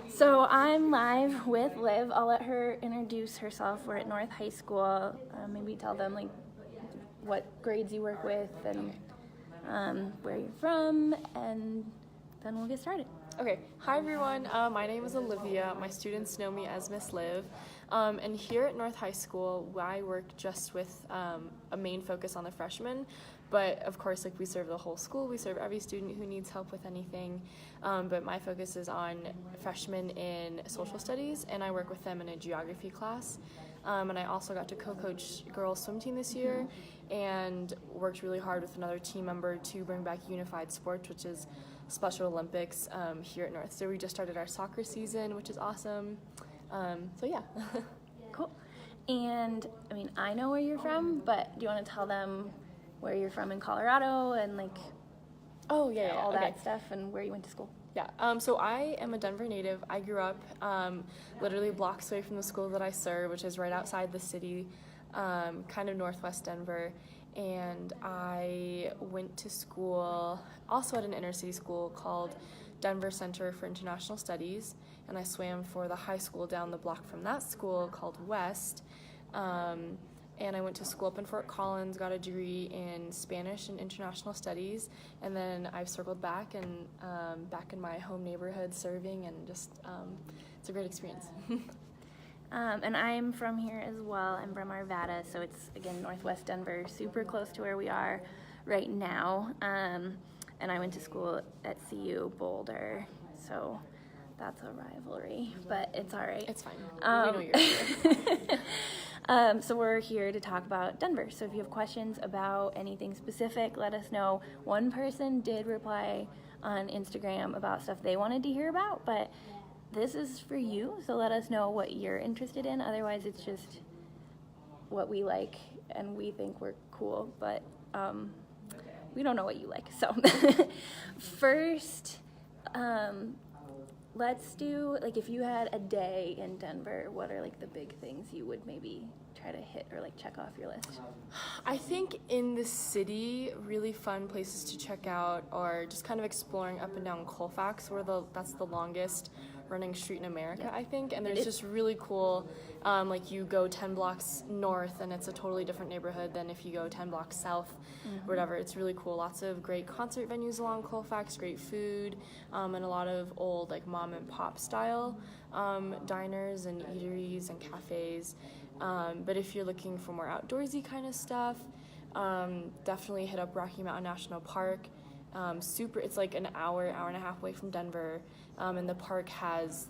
So I'm live with Liv. I'll let her introduce herself. We're at North High School. Maybe tell them like what grades you work with and where you're from, and then we'll get started. Okay, hi everyone, my name is Olivia. My students know me as Miss Liv, and here at North High School, I work just with a main focus on the freshmen, but of course, like, we serve the whole school, we serve every student who needs help with anything, but my focus is on freshmen in social studies, and I work with them in a geography class, and I also got to co-coach girls swim team this year, and worked really hard with another team member to bring back unified sports, which is Special Olympics here at North. So we just started our soccer season, which is awesome. So yeah. Cool. And I mean, I know where you're from, but do you want to tell them where you're from in Colorado and like all that stuff and where you went to school? Yeah, so I am a Denver native. I grew up literally blocks away from the school that I serve, which is right outside the city, kind of northwest Denver. And I went to school also at an inner city school called Denver Center for International Studies, and I swam for the high school down the block from that school called West. And I went to school up in Fort Collins, got a degree in Spanish and International Studies, and then I've circled back and back in my home neighborhood serving, and just it's a great experience. And I'm from here as well. I'm from Arvada, so it's, again, northwest Denver, super close to where we are right now. And I went to school at CU Boulder, so that's a rivalry, but it's all right. It's fine. We know you're here. So we're here to talk about Denver. So if you have questions about anything specific, let us know. One person did reply on Instagram about stuff they wanted to hear about, but this is for you, so let us know what you're interested in. Otherwise, it's just what we like and we think we're cool, but we don't know what you like. So first, let's do, like, if you had a day in Denver, what are like the big things you would maybe try to hit or like check off your list? I think in the city, really fun places to check out are just kind of exploring up and down Colfax, that's the longest running street in America, I think, and there's just really cool, like, you go 10 blocks north and it's a totally different neighborhood than if you go 10 blocks south, or whatever. It's really cool. Lots of great concert venues along Colfax, great food, and a lot of old, like, mom and pop style diners and eateries and cafes. But if you're looking for more outdoorsy kind of stuff, definitely hit up Rocky Mountain National Park. It's like an hour and a half away from Denver, and the park has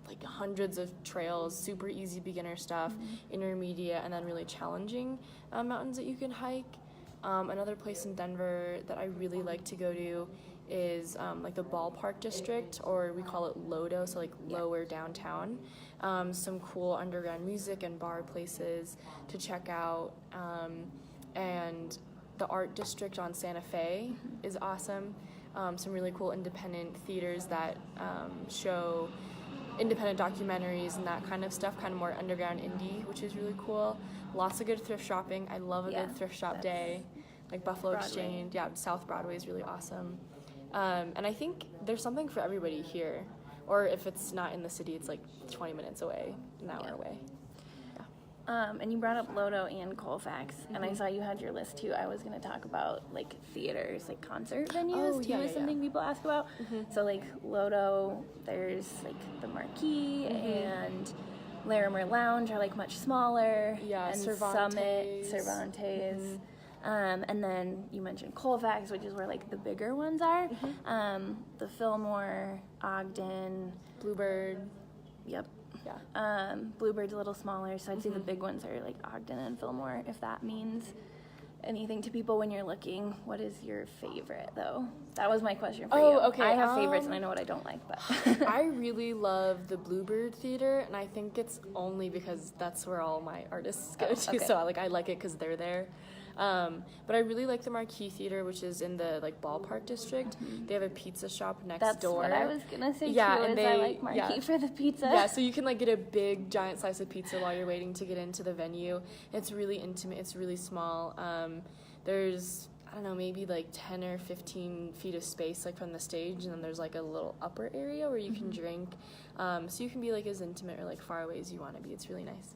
like hundreds of trails, super easy beginner stuff, intermediate, and then really challenging mountains that you can hike. Another place in Denver that I really like to go to is like the Ballpark District, or we call it Lodo, so like lower downtown. Some cool underground music and bar places to check out, and the Art District on Santa Fe is awesome. Some really cool independent theaters that show independent documentaries and that kind of stuff, kind of more underground indie, which is really cool. Lots of good thrift shopping. I love a good thrift shop day, like Buffalo Broadway. Exchange. Yeah, South Broadway is really awesome. And I think there's something for everybody here. Or if it's not in the city, it's like 20 minutes away, an hour away. And you brought up Lodo and Colfax, and I saw you had your list too. I was going to talk about like theaters, like concert venues too, is something people ask about. So like Lodo, there's like the Marquee and Larimer Lounge are like much smaller. Yeah, and Cervantes. Cervantes. And then you mentioned Colfax, which is where like the bigger ones are. The Fillmore, Ogden, Bluebird. Yep. Yeah. Bluebird's a little smaller, so I'd say the big ones are like Ogden and Fillmore, if that means anything to people when you're looking. What is your favorite, though? That was my question for you. Oh, okay. I have favorites, and I know what I don't like, but I really love the Bluebird Theater, and I think it's only because that's where all my artists go to, so I like it because they're there. But I really like the Marquee Theater, which is in the like Ballpark District. They have a pizza shop next door. That's what I was gonna say too. And I like Marquee for the pizza. Yeah, so you can like get a big giant slice of pizza while you're waiting to get into the venue. It's really intimate. It's really small. There's I don't know, maybe like 10 or 15 feet of space like from the stage, and then there's like a little upper area where you can drink. So you can be like as intimate or like far away as you want to be. It's really nice.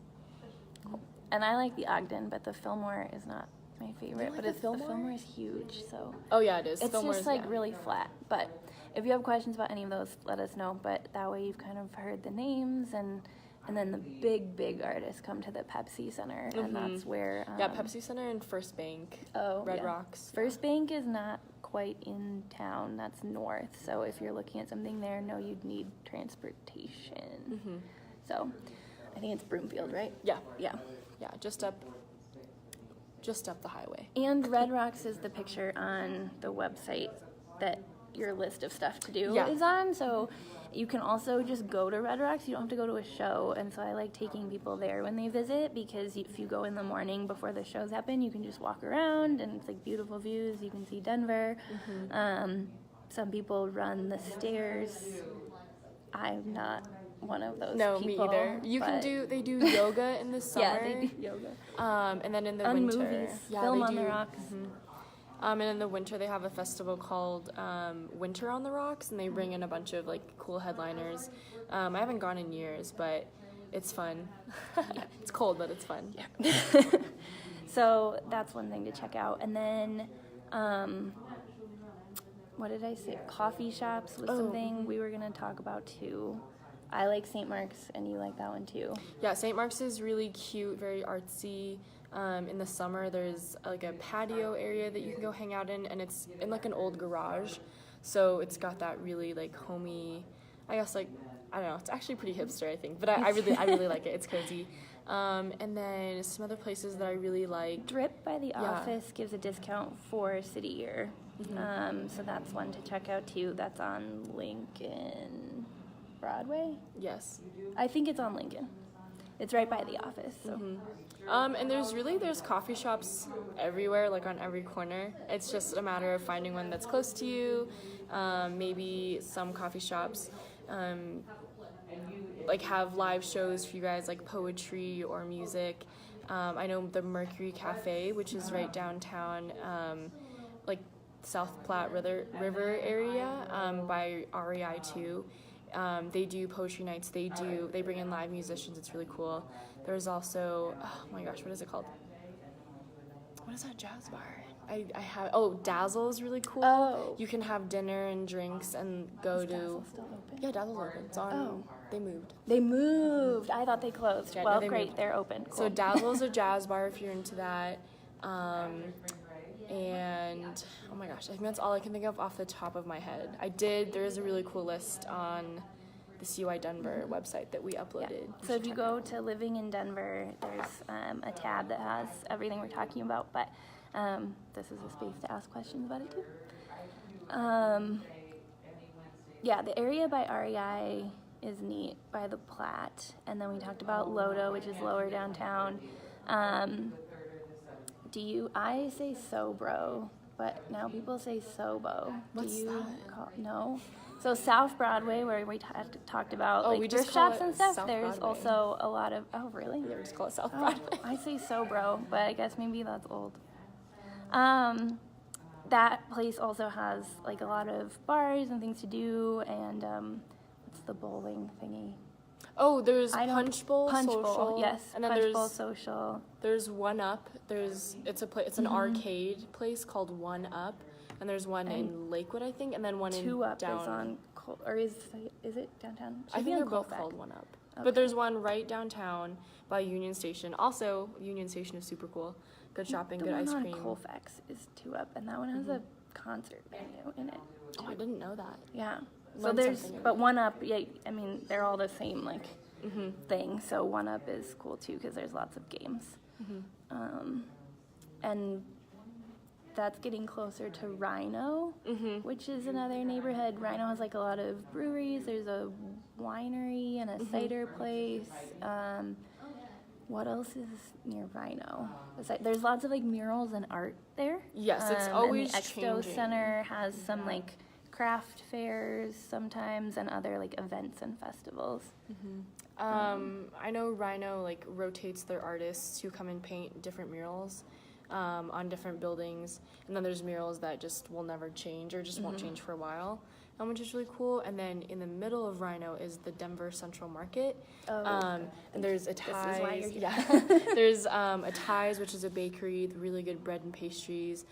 And I like the Ogden, but the Fillmore is not my favorite. like But the the Fillmore? Fillmore is huge, so Oh yeah, it is. it's Fillmore's, just like yeah. really flat. But if you have questions about any of those, let us know. But that way you've kind of heard the names, and then the big artists come to the Pepsi Center, and that's where Yeah, Pepsi Center and First Bank. Red yeah. Rocks. First Bank is not quite in town. That's north. So if you're looking at something there, no, you'd need transportation. So I think it's Broomfield, right? Yeah, Yeah. yeah, just up the highway. And Red Rocks is the picture on the website that your list of stuff to do Yeah. is on. So you can also just go to Red Rocks. You don't have to go to a show. And so I like taking people there when they visit, because if you go in the morning before the shows happen, you can just walk around and it's like beautiful views. You can see Denver. Some people run the stairs. I'm not one of those No, people. me either. They do yoga in the summer. Yeah, they do yoga. And then in the On winter. movies, Yeah, film they on the do. rocks. And in the winter, they have a festival called Winter on the Rocks, and they bring in a bunch of like cool headliners. I haven't gone in years, but it's fun. It's cold, but it's fun. Yeah. So that's one thing to check out. And then, what did I say? Coffee shops was something we were going to talk about too. I like St. Mark's, and you like that one too. Yeah, St. Mark's is really cute, very artsy. In the summer, there's like a patio area that you can go hang out in, and it's in like an old garage. So it's got that really like homey, I guess, like, I don't know, it's actually pretty hipster, I think, but I really like it. It's cozy. And then some other places that I really like. Drip by the office gives a discount for City Year. So that's one to check out too. That's on Lincoln Broadway. Yes. I think it's on Lincoln. It's right by the office. So. And there's coffee shops everywhere, like on every corner. It's just a matter of finding one that's close to you. Maybe some coffee shops like have live shows for you guys, like poetry or music. I know the Mercury Cafe, which is right downtown, like South Platte River area, by REI too. They do poetry nights. They bring in live musicians. It's really cool. There's also, oh my gosh, what is it called? What is that jazz bar? Dazzle is really cool. Oh. You can have dinner and drinks and go Is to. Dazzle still open? Yeah, Dazzle's open. It's on. They moved. They moved. I thought they closed. Yeah, no, Well, they great. moved. They're open. Cool. So Dazzle's a jazz bar if you're into that. And oh my gosh, I think that's all I can think of off the top of my head. There is a really cool list on the CUI Denver website that we uploaded. So if you go to Living in Denver, there's a tab that has everything we're talking about, but this is a space to ask questions about it too. Yeah, the area by REI is neat, by the Platte, and then we talked about Lodo, which is lower downtown. I say Sobro, but now people say Sobo. What's that? No. So South Broadway, where we talked about Oh, like we thrift just call shops it and stuff, South there's Broadway. also a lot of, oh really? Yeah, we just call it South Oh, Broadway. I say Sobro, but I guess maybe that's old. That place also has like a lot of bars and things to do, and what's the bowling thingy? Oh, there's I don't- Punch Bowl Punch Social. Bowl, yes. And then Punch Bowl Social. there's One Up. It's an arcade place called One Up, and there's one in Lakewood, I think, and then one Two in Up down. is on, or is it downtown? I Should be think on they're both Colfax. called One Up. Okay. But there's one right downtown by Union Station. Also, Union Station is super cool. Good shopping, The good one ice on cream. Colfax is Two Up, and that one has a concert venue in it. Oh, I didn't know that. Yeah. So Learn there's, something every but day. One Up, yeah, I mean, they're all the same, like, thing. So One Up is cool, too, because there's lots of games. And that's getting closer to Rhino, which is another neighborhood. Rhino has, like, a lot of breweries. There's a winery and a cider place. What else is near Rhino? There's lots of, like, murals and art there. Yes, it's always and the Expo changing. Center has some, like, craft fairs sometimes and other, like, events and festivals. I know Rhino like rotates their artists who come and paint different murals. on different buildings. And then there's murals that just will never change or just won't change for a while, which is really cool. And then in the middle of Rhino is the Denver Central Market. And there's a Ties. This is why you're here. Yeah. There's a Ties, which is a bakery with really good bread and pastries.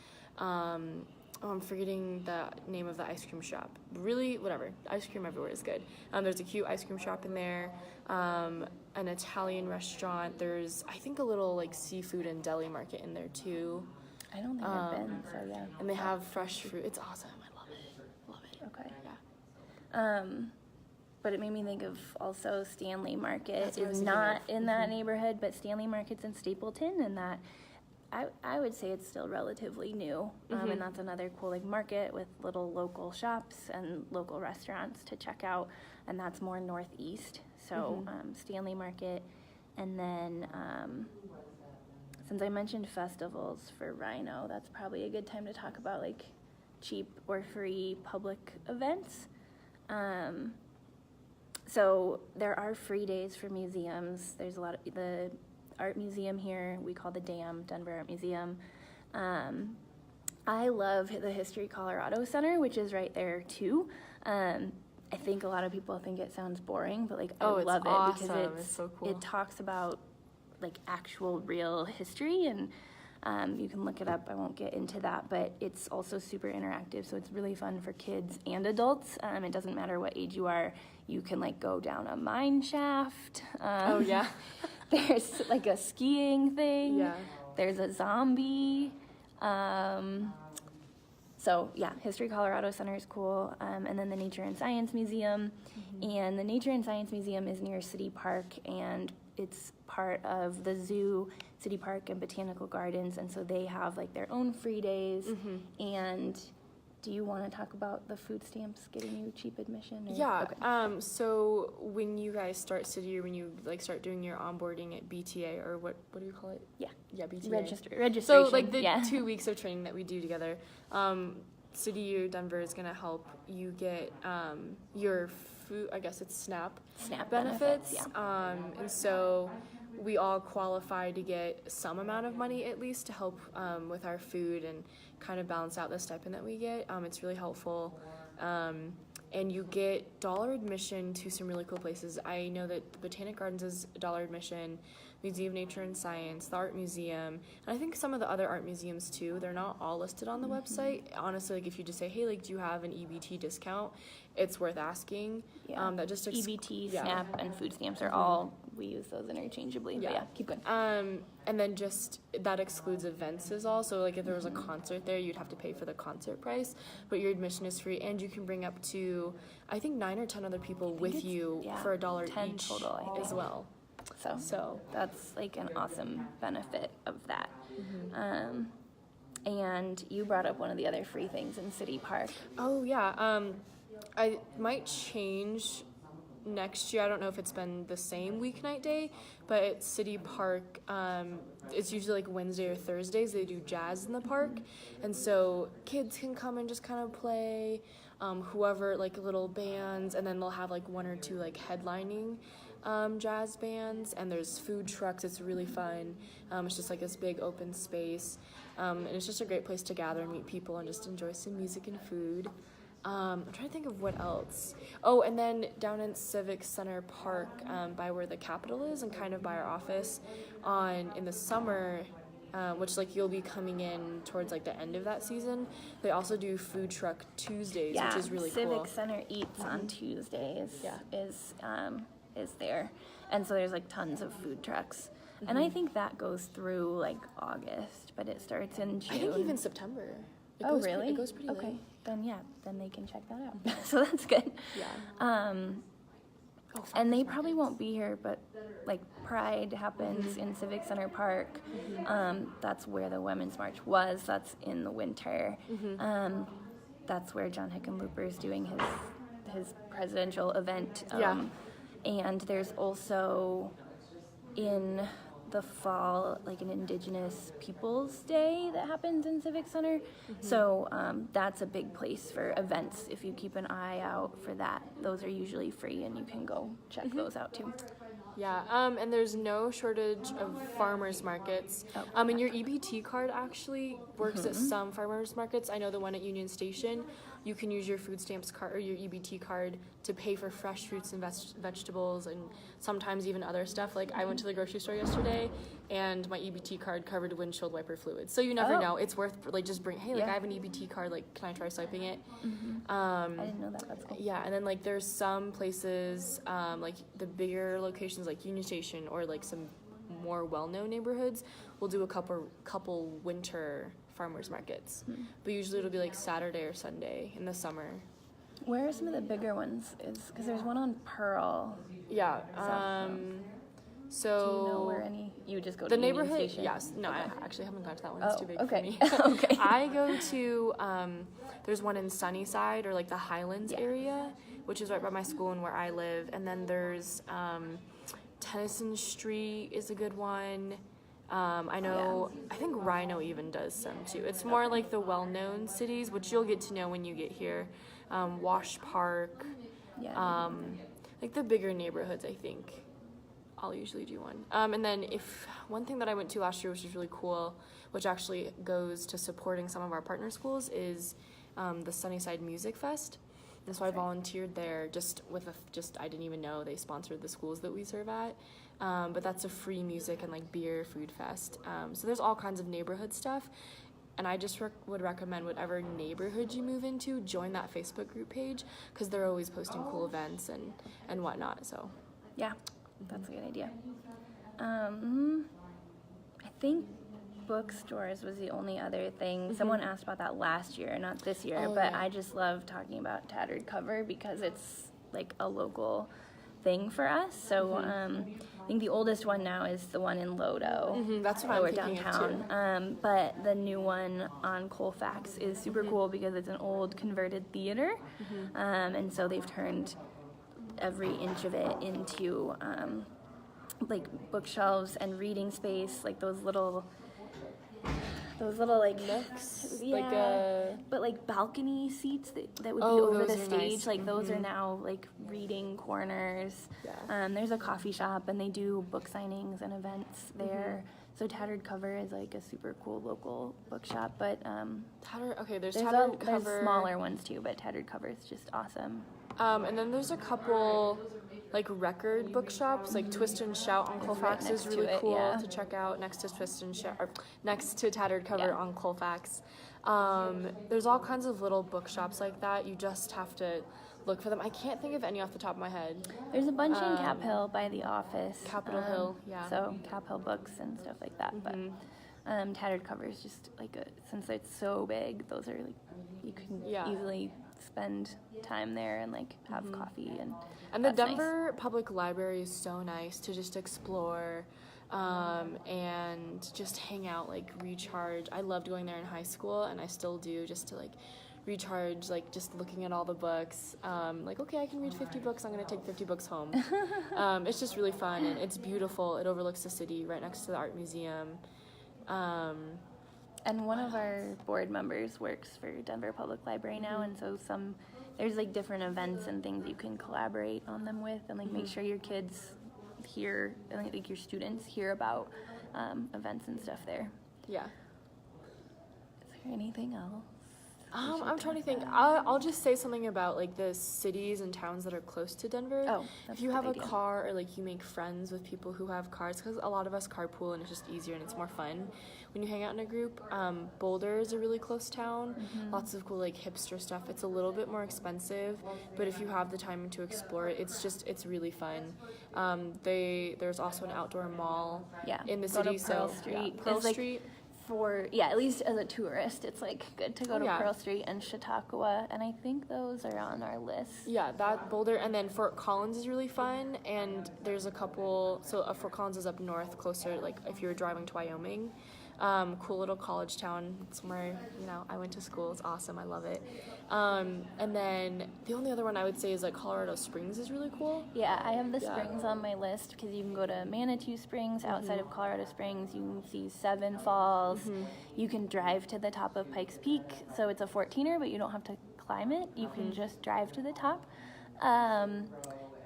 I'm forgetting the name of the ice cream shop. Really, whatever. Ice cream everywhere is good. There's a cute ice cream shop in there. An Italian restaurant. There's, I think, a little like seafood and deli market in there too. I don't think I've been, so yeah. And they have fresh fruit. It's awesome. I love it. Love it. Okay. Yeah. But it made me think of also Stanley Market That's what I was is thinking not of. in that neighborhood, but Stanley Market's in Stapleton, and that I would say it's still relatively new. And that's another cool like market with little local shops and local restaurants to check out, and that's more northeast. So Stanley Market, and then since I mentioned festivals for Rhino, that's probably a good time to talk about like cheap or free public events. So there are free days for museums. There's a lot of the art museum here we call the DAM, Denver Art Museum. I love the History Colorado Center, which is right there too. I think a lot of people think it sounds boring, but like I It's love awesome. it because It's so cool. it talks about like actual real history, and you can look it up. I won't get into that, but it's also super interactive, so it's really fun for kids and adults. It doesn't matter what age you are. You can like go down a mine shaft. Oh yeah. There's like a skiing thing. Yeah. There's a zombie. So yeah, History Colorado Center is cool. And then the Nature and Science Museum. And the Nature and Science Museum is near City Park, and it's part of the zoo, City Park and Botanical Gardens, and so they have like their own free days. And do you want to talk about the food stamps getting you cheap admission? Or? Yeah. Okay. So when you guys start City, or when you like start doing your onboarding at BTA, or what do you call it? Yeah. Yeah, BTA. Registration. So like the yeah. 2 weeks of training that we do together, City or Denver is gonna help you get your food. I guess it's SNAP benefits. Yeah. And so we all qualify to get some amount of money at least to help with our food and kind of balance out the stipend that we get. It's really helpful. And you get dollar admission to some really cool places. I know that the Botanic Gardens is $1 admission, Museum of Nature and Science, the Art Museum, and I think some of the other art museums too. They're not all listed on the website. Honestly, like if you just say, hey, like, do you have an EBT discount? It's worth asking. Yeah. That just EBT, yeah. SNAP, and food stamps are all, we use those interchangeably. Yeah. But yeah, keep going. And then just that excludes events is all. So like if there was a concert there, you'd have to pay for the concert price, but your admission is free, and you can bring up to I think 9 or 10 other people with you for $1 10 each total, I think. as well. So that's like an awesome benefit of that. And you brought up one of the other free things in City Park. Oh yeah. I might change next year. I don't know if it's been the same weeknight day, but at City Park, it's usually like Wednesday or Thursdays. They do jazz in the park, and so kids can come and just kind of play. Whoever, like little bands, and then they'll have like 1 or 2 like headlining jazz bands, and there's food trucks. It's really fun. It's just like this big open space, and it's just a great place to gather and meet people and just enjoy some music and food. I'm trying to think of what else. Oh, and then down in Civic Center Park, by where the Capitol is and kind of by our office, in the summer, which like you'll be coming in towards like the end of that season, they also do food truck Tuesdays, which is really Civic cool. Center Eats on Tuesdays Yeah. is there, and so there's like tons of food trucks, and I think that goes through like August, but it starts in June. I think even September. It Oh goes really? It goes pretty okay. late. Then they can check that out. So that's good. Yeah. And they probably won't be here, but like Pride happens in Civic Center Park. That's where the Women's March was. That's in the winter. That's where John Hickenlooper is doing his presidential event. Yeah. And there's also in the fall, like an Indigenous Peoples Day that happens in Civic Center. So that's a big place for events. If you keep an eye out for that, those are usually free, and you can go check those out too. Yeah, and there's no shortage of farmers markets. And your EBT card actually works at some farmers markets. I know the one at Union Station, you can use your food stamps card or your EBT card to pay for fresh fruits and vegetables, and sometimes even other stuff. Like I went to the grocery store yesterday, and my EBT card covered windshield wiper fluid. So you never know. It's worth just bring. Hey, I have an EBT card. Like, can I try swiping it? I didn't know that. That's cool. Yeah, and then there's some places like the bigger locations like Union Station or like some more well-known neighborhoods will do a couple winter farmers markets, but usually it'll be like Saturday or Sunday in the summer. Where are some of the bigger ones? Because there's one on Pearl. Yeah. So do you know where any? You just go to the Union neighborhood. Station? Yes. No, I actually haven't gone to that one. It's too big okay. for me. Okay. I go to there's one in Sunnyside or like the Highlands area, which is right by my school and where I live, and then there's Tennyson Street is a good one. I know, I think Rhino even does some too. It's more like the well-known cities, which you'll get to know when you get here. Wash Park, like the bigger neighborhoods, I think. I'll usually do one. And then one thing that I went to last year, which was really cool, which actually goes to supporting some of our partner schools, is the Sunnyside Music Fest. And so I volunteered there I didn't even know they sponsored the schools that we serve at. But that's a free music and like beer food fest. So there's all kinds of neighborhood stuff. And I just would recommend whatever neighborhood you move into, join that Facebook group page, because they're always posting cool events and whatnot. So Yeah, that's a good idea. I think bookstores was the only other thing. Someone asked about that last year, not this year, but I just love talking about Tattered Cover because it's like a local thing for us. So I think the oldest one now is the one in Lodo. That's what I'm thinking downtown. of too. But the new one on Colfax is super cool because it's an old converted theater. And so they've turned every inch of it into like bookshelves and reading space, like those little like Nooks, but like balcony seats that would be Oh, over those the are stage. nice. Like those are now like reading corners. There's a coffee shop and they do book signings and events there. So Tattered Cover is like a super cool local bookshop, but there's there's Tattered Cover. there's smaller ones too, but Tattered Cover is just awesome. And then there's a couple like record bookshops, like Twist and Shout on Colfax right is next really to it, cool yeah. to check out next to Twist and Shout, or next to Tattered Cover on Colfax. There's all kinds of little bookshops like that. You just have to look for them. I can't think of any off the top of my head. There's a bunch in Cap Hill by the office. Capitol Hill, yeah. So Cap Hill books and stuff like that. But Tattered Cover is just like since it's so big, those are like you can easily spend time there and like have coffee And the that's nice. Denver Public Library is so nice to just explore and just hang out, like recharge. I loved going there in high school, and I still do, just to like recharge, like just looking at all the books. Like, okay, I can read 50 books. I'm going to take 50 books home. It's just really fun, and it's beautiful. It overlooks the city right next to the art museum. And one of our board members works for Denver Public Library now, and so there's like different events and things you can collaborate on them with, and like make sure your kids hear, and like your students hear about events and stuff there. Yeah. Is there anything else? I'm trying to think. I'll just say something about like the cities and towns that are close to Denver. Oh, that's if you a have good a idea. car, or like you make friends with people who have cars, because a lot of us carpool and it's just easier and it's more fun when you hang out in a group. Boulder is a really close town. Lots of cool like hipster stuff. It's a little bit more expensive, but if you have the time to explore it, it's really fun. There's also an outdoor mall in the go city. to Pearl so Street. Pearl It's, like, Street. At least as a tourist, it's like good to go to Yeah. Pearl Street and Chautauqua, and I think those are on our list. Yeah, that Boulder, and then Fort Collins is really fun, and there's a couple. So Fort Collins is up north, closer, like if you're driving to Wyoming. Cool little college town. It's where, I went to school. It's awesome. I love it. And then the only other one I would say is like Colorado Springs is really cool. Yeah, I have the springs on my list because you can go to Manitou Springs outside of Colorado Springs. You can see Seven Falls. You can drive to the top of Pikes Peak. So it's a 14er, but you don't have to climb it. You can just drive to the top.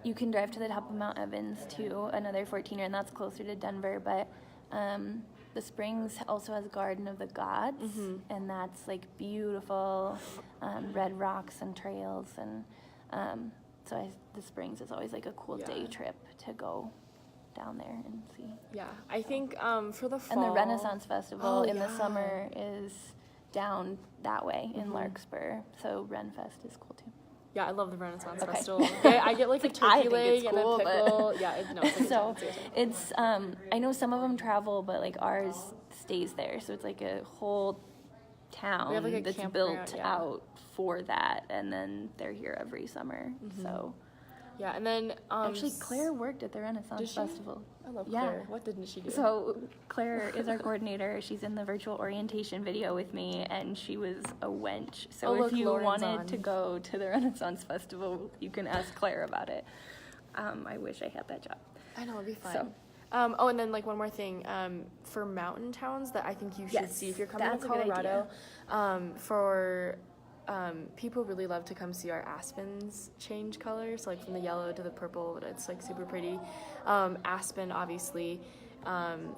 You can drive to the top of Mount Evans too, another 14er, and that's closer to Denver. But the Springs also has Garden of the Gods, and that's like beautiful red rocks and trails, and the Springs is always like a cool day trip to go down there and see. Yeah, I think for the fall. And the Renaissance Festival in the summer is down that way in Larkspur, so Renfest is cool too. Yeah, I love the Renaissance Festival. I get like a turkey leg and cool, a pickle. Yeah, so it's I know some of them travel, but like ours stays there, so it's like a whole town like a that's built out for that, and then they're here every summer. So yeah, and then actually Claire worked at the Renaissance Festival. I love Claire. What didn't she do? So Claire is our coordinator. She's in the virtual orientation video with me, and she was a wench. So if you wanted to go to the Renaissance Festival, you can ask Claire about it. I wish I had that job. I know, it'd be fun. So, and then like one more thing, for mountain towns that I think you should see if you're coming to Colorado, people really love to come see our aspens change colors, like from the yellow to the purple, but it's like super pretty. Aspen, obviously,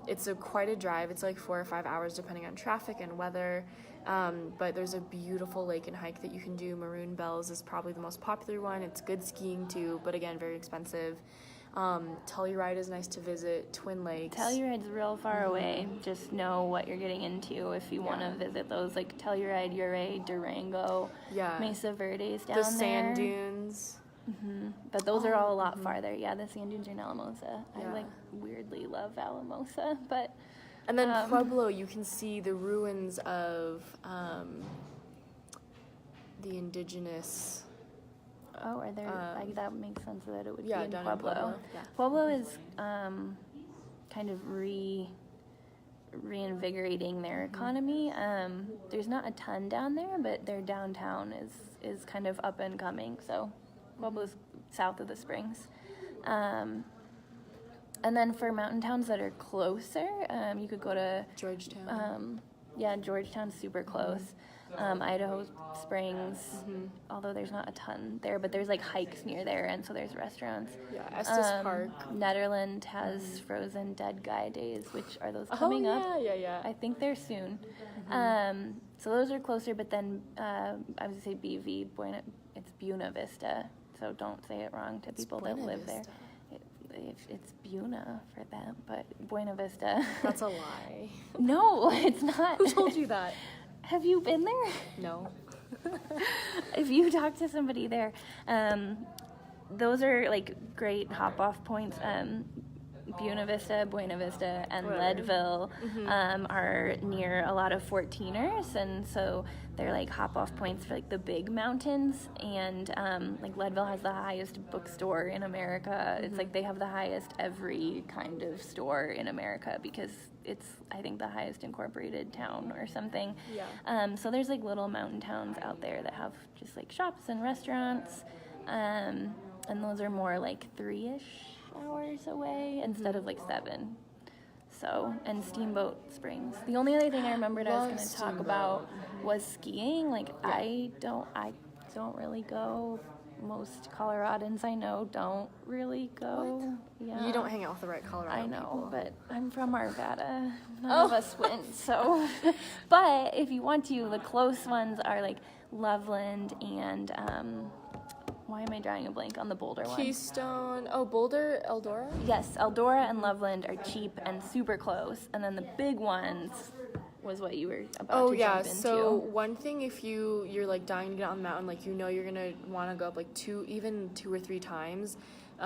it's quite a drive. It's like 4 or 5 hours depending on traffic and weather. But there's a beautiful lake and hike that you can do. Maroon Bells is probably the most popular one. It's good skiing too, but again, very expensive. Telluride is nice to visit. Twin Lakes. Telluride's real far away. Just know what you're getting into if you want to visit those, like Telluride, Ouray, Durango, Mesa Verdes down there. The sand dunes. But those are all a lot farther. Yeah, the sand dunes are in Alamosa. I weirdly love Alamosa, but. And then Pueblo, you can see the ruins of the indigenous. Oh, are there? That makes sense that it would be in down Pueblo. In Pueblo. Yeah. Pueblo is kind of reinvigorating their economy. There's not a ton down there, but their downtown is kind of up and coming. So Pueblo's south of the Springs. And then for mountain towns that are closer, you could go to Georgetown. Georgetown's super close. Idaho Springs, although there's not a ton there, but there's like hikes near there, and so there's restaurants. Yeah, Estes Park. Netherland has Frozen Dead Guy Days, which are those coming up? Yeah. I think they're soon. So those are closer, but then I was going to say BV, it's Buena Vista, so don't say it wrong to people that live there. It's Buna for them, but Buena Vista. That's a lie. No, it's not. Who told you that? Have you been there? No. If you talk to somebody there, those are like great hop-off points. Buena Vista, and Leadville are near a lot of 14ers, and so they're like hop-off points for like the big mountains. And like Leadville has the highest bookstore in America. It's like they have the highest every kind of store in America because it's, I think, the highest incorporated town or something. Yeah. So there's like little mountain towns out there that have just like shops and restaurants, and those are more like 3-ish hours away instead of like 7. So, and Steamboat Springs. The only other thing I remembered I was going to talk about was skiing. Like I don't really go. Most Coloradans I know don't really go. What? Yeah. You don't hang out with the right Colorado I know, people. but I'm from Arvada. None of us went, so. But if you want to, the close ones are like Loveland and why am I drawing a blank on the Boulder one? Keystone. Oh, Boulder, Eldora? Yes, Eldora and Loveland are cheap and super close, and then the big ones was what you were about to jump into. So one thing, if you're like dying to get on the mountain, like you're gonna want to go up like 2 or 3 times,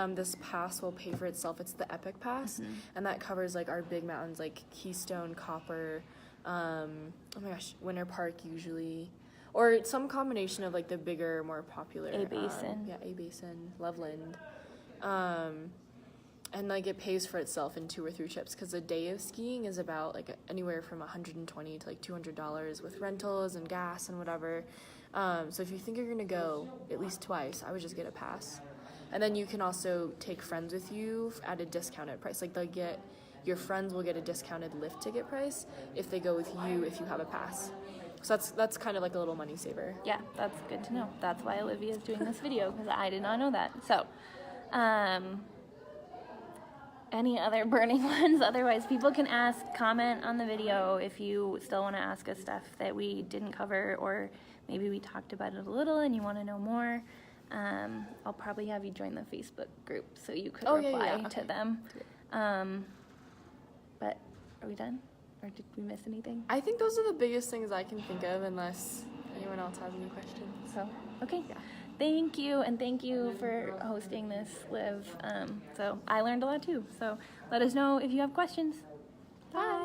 this pass will pay for itself. It's the Epic Pass, and that covers like our big mountains like Keystone, Copper, oh my gosh, Winter Park usually, or some combination of like the bigger, more popular. A-Basin. A-Basin, Loveland. and like it pays for itself in 2 or 3 trips, because a day of skiing is about like anywhere from $120 to like $200 with rentals and gas and whatever. So if you think you're gonna go at least twice, I would just get a pass. And then you can also take friends with you at a discounted price. Like your friends will get a discounted lift ticket price if they go with you if you have a pass. So that's kind of like a little money saver. Yeah, that's good to know. That's why Olivia is doing this video, because I did not know that. So, any other burning ones? Otherwise, people can comment on the video if you still want to ask us stuff that we didn't cover, or maybe we talked about it a little and you want to know more. I'll probably have you join the Facebook group so you could reply to them. But are we done? Or did we miss anything? I think those are the biggest things I can think of, unless anyone else has any questions. So, okay. Yeah. Thank you, and thank you for hosting this, Liv. So I learned a lot too. So let us know if you have questions. Bye.